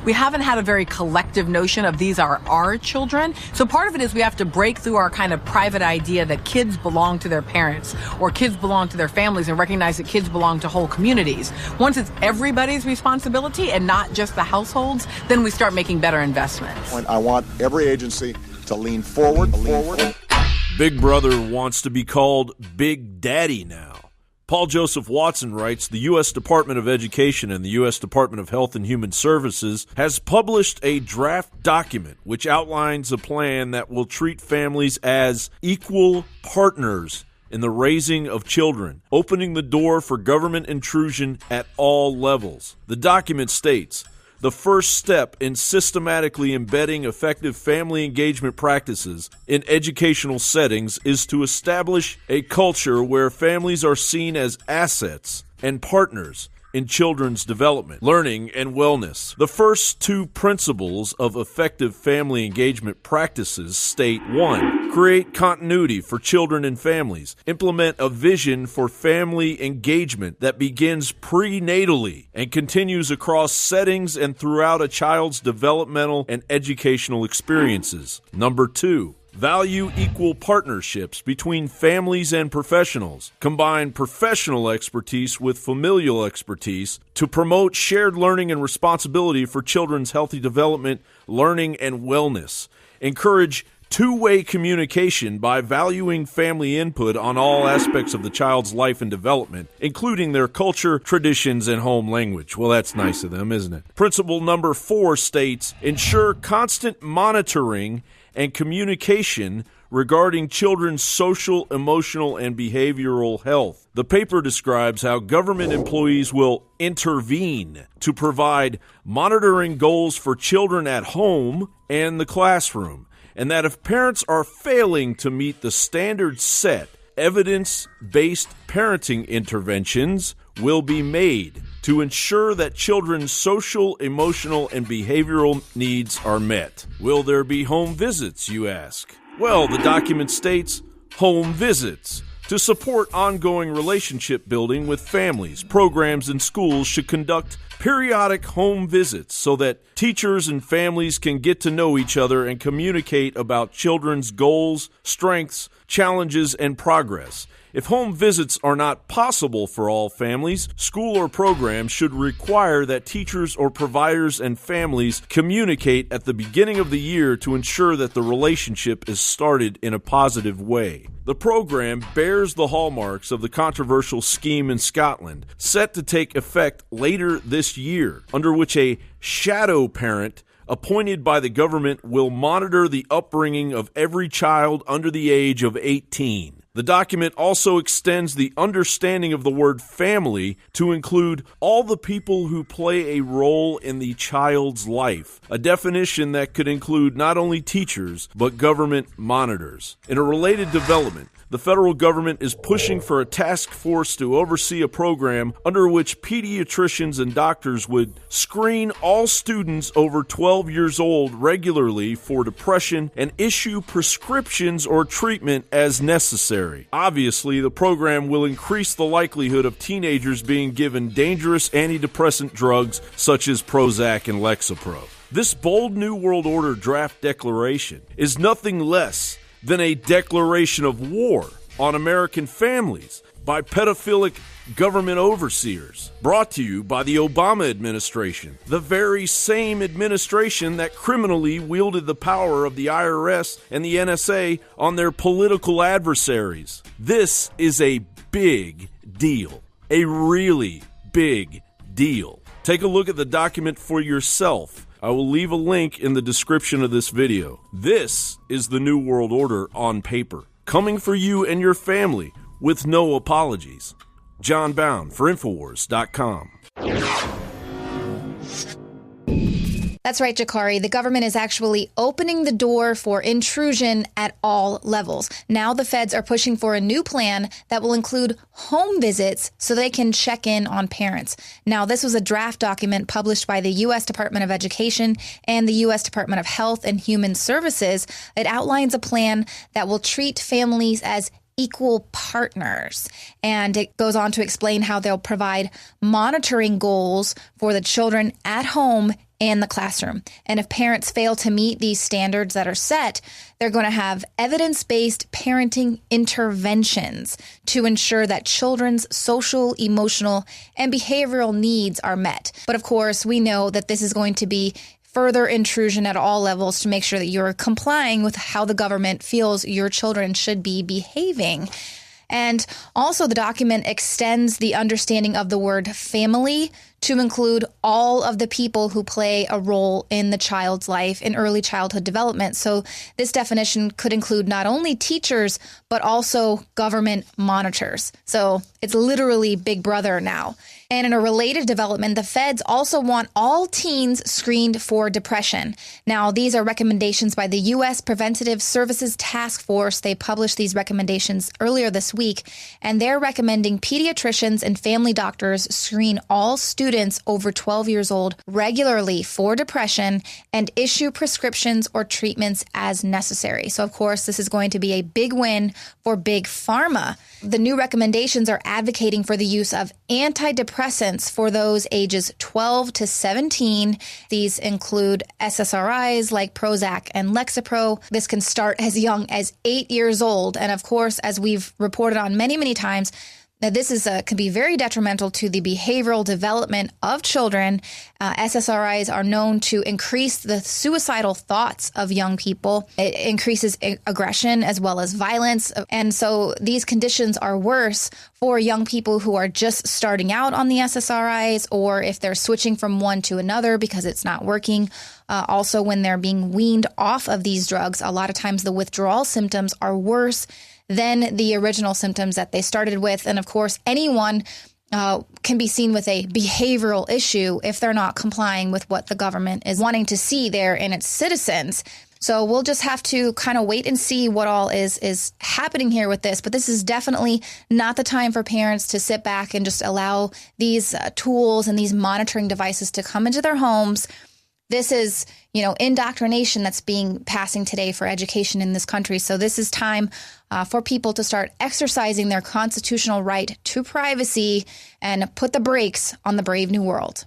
we haven't had a very collective notion of these are our children. So part of it is we have to break through our kind of private idea that kids belong to their parents or kids belong to their families and recognize that kids belong to whole communities. Once it's everybody's responsibility and not just the households, then we start making better investments. I want every agency to lean forward. Big Brother wants to be called Big Daddy now. Paul Joseph Watson writes, the U.S. Department of Education and the U.S. Department of Health and Human Services has published a draft document which outlines a plan that will treat families as equal partners in the raising of children, opening the door for government intrusion at all levels. The document states, the first step in systematically embedding effective family engagement practices in educational settings is to establish a culture where families are seen as assets and partners in children's development, learning, and wellness. The first two principles of effective family engagement practices state: 1. Create continuity for children and families. Implement a vision for family engagement that begins prenatally and continues across settings and throughout a child's developmental and educational experiences. 2. Value equal partnerships between families and professionals. Combine professional expertise with familial expertise to promote shared learning and responsibility for children's healthy development, learning, and wellness. Encourage two-way communication by valuing family input on all aspects of the child's life and development, including their culture, traditions, and home language. Well, that's nice of them, isn't it? Principle number 4 states, ensure constant monitoring and communication regarding children's social, emotional, and behavioral health. The paper describes how government employees will intervene to provide monitoring goals for children at home and the classroom, and that if parents are failing to meet the standards set, evidence-based parenting interventions will be made to ensure that children's social, emotional, and behavioral needs are met. Will there be home visits, you ask? Well, the document states home visits. To support ongoing relationship building with families, programs and schools should conduct periodic home visits so that teachers and families can get to know each other and communicate about children's goals, strengths, challenges, and progress. If home visits are not possible for all families, school or programs should require that teachers or providers and families communicate at the beginning of the year to ensure that the relationship is started in a positive way. The program bears the hallmarks of the controversial scheme in Scotland, set to take effect later this year, under which a shadow parent appointed by the government will monitor the upbringing of every child under the age of 18. The document also extends the understanding of the word family to include all the people who play a role in the child's life, a definition that could include not only teachers, but government monitors. In a related development, the federal government is pushing for a task force to oversee a program under which pediatricians and doctors would screen all students over 12 years old regularly for depression and issue prescriptions or treatment as necessary. Obviously, the program will increase the likelihood of teenagers being given dangerous antidepressant drugs such as Prozac and Lexapro. This bold New World Order draft declaration is nothing less than a declaration of war on American families by pedophilic government overseers, brought to you by the Obama administration, the very same administration that criminally wielded the power of the IRS and the NSA on their political adversaries. This is a big deal, a really big deal. Take a look at the document for yourself. I will leave a link in the description of this video. This is the New World Order on paper, coming for you and your family with no apologies. John Bowne for Infowars.com. That's right, Jakari. The government is actually opening the door for intrusion at all levels. Now the feds are pushing for a new plan that will include home visits so they can check in on parents. Now, this was a draft document published by the U.S. Department of Education and the U.S. Department of Health and Human Services. It outlines a plan that will treat families as equal partners. And it goes on to explain how they'll provide monitoring goals for the children at home and the classroom. And if parents fail to meet these standards that are set, they're going to have evidence-based parenting interventions to ensure that children's social, emotional, and behavioral needs are met. But of course, we know that this is going to be further intrusion at all levels to make sure that you're complying with how the government feels your children should be behaving. And also the document extends the understanding of the word family to include all of the people who play a role in the child's life in early childhood development. So this definition could include not only teachers, but also government monitors. So it's literally Big Brother now. And in a related development, the feds also want all teens screened for depression. Now, these are recommendations by the U.S. Preventative Services Task Force. They published these recommendations earlier this week, and they're recommending pediatricians and family doctors screen all students over 12 years old regularly for depression and issue prescriptions or treatments as necessary. So, of course, this is going to be a big win for Big Pharma. The new recommendations are advocating for the use of antidepressants for those ages 12 to 17. These include SSRIs like Prozac and Lexapro. This can start as young as 8 years old. And of course, as we've reported on many, many times, now, this can be very detrimental to the behavioral development of children. SSRIs are known to increase the suicidal thoughts of young people. It increases aggression as well as violence. And so these conditions are worse for young people who are just starting out on the SSRIs, or if they're switching from one to another because it's not working. Also, when they're being weaned off of these drugs, a lot of times the withdrawal symptoms are worse than the original symptoms that they started with. And of course, anyone can be seen with a behavioral issue if they're not complying with what the government is wanting to see there in its citizens. So we'll just have to kind of wait and see what all is happening here with this. But this is definitely not the time for parents to sit back and just allow these tools and these monitoring devices to come into their homes. This is, indoctrination that's passing today for education in this country. So this is time for people to start exercising their constitutional right to privacy and put the brakes on the brave new world.